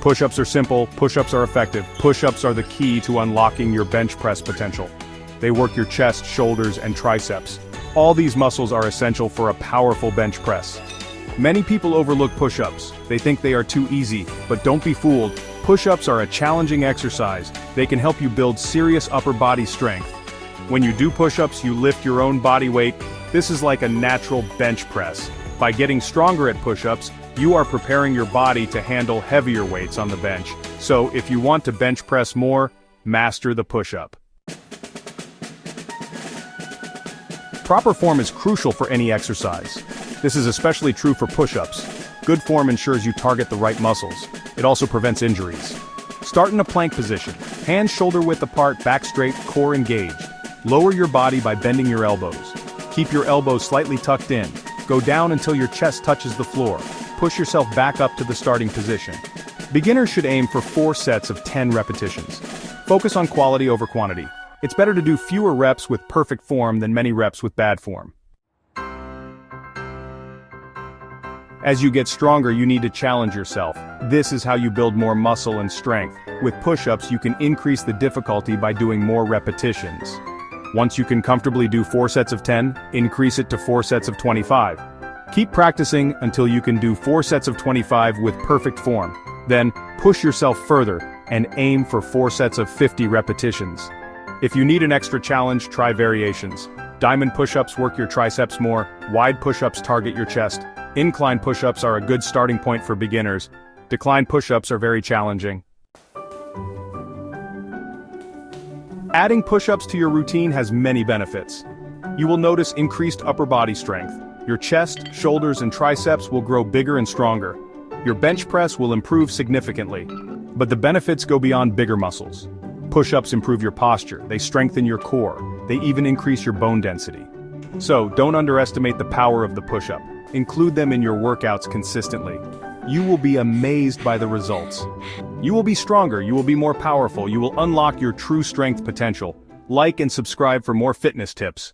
Push-ups are simple, push-ups are effective, push-ups are the key to unlocking your bench press potential. They work your chest, shoulders, and triceps. All these muscles are essential for a powerful bench press. Many people overlook push-ups. They think they are too easy, but don't be fooled. Push-ups are a challenging exercise. They can help you build serious upper body strength. When you do push-ups, you lift your own body weight. This is like a natural bench press. By getting stronger at push-ups, you are preparing your body to handle heavier weights on the bench. So if you want to bench press more, master the push-up. Proper form is crucial for any exercise. This is especially true for push-ups. Good form ensures you target the right muscles. It also prevents injuries. Start in a plank position. Hands shoulder width apart, back straight, core engaged. Lower your body by bending your elbows. Keep your elbows slightly tucked in. Go down until your chest touches the floor. Push yourself back up to the starting position. Beginners should aim for 4 sets of 10 repetitions. Focus on quality over quantity. It's better to do fewer reps with perfect form than many reps with bad form. As you get stronger, you need to challenge yourself. This is how you build more muscle and strength. With push-ups, you can increase the difficulty by doing more repetitions. Once you can comfortably do 4 sets of 10, increase it to 4 sets of 25. Keep practicing until you can do 4 sets of 25 with perfect form. Then, push yourself further and aim for 4 sets of 50 repetitions. If you need an extra challenge, try variations. Diamond push-ups work your triceps more, wide push-ups target your chest. Incline push-ups are a good starting point for beginners. Decline push-ups are very challenging. Adding push-ups to your routine has many benefits. You will notice increased upper body strength. Your chest, shoulders, and triceps will grow bigger and stronger. Your bench press will improve significantly. But the benefits go beyond bigger muscles. Push-ups improve your posture, they strengthen your core, they even increase your bone density. So, don't underestimate the power of the push-up. Include them in your workouts consistently. You will be amazed by the results. You will be stronger, you will be more powerful, you will unlock your true strength potential. Like and subscribe for more fitness tips.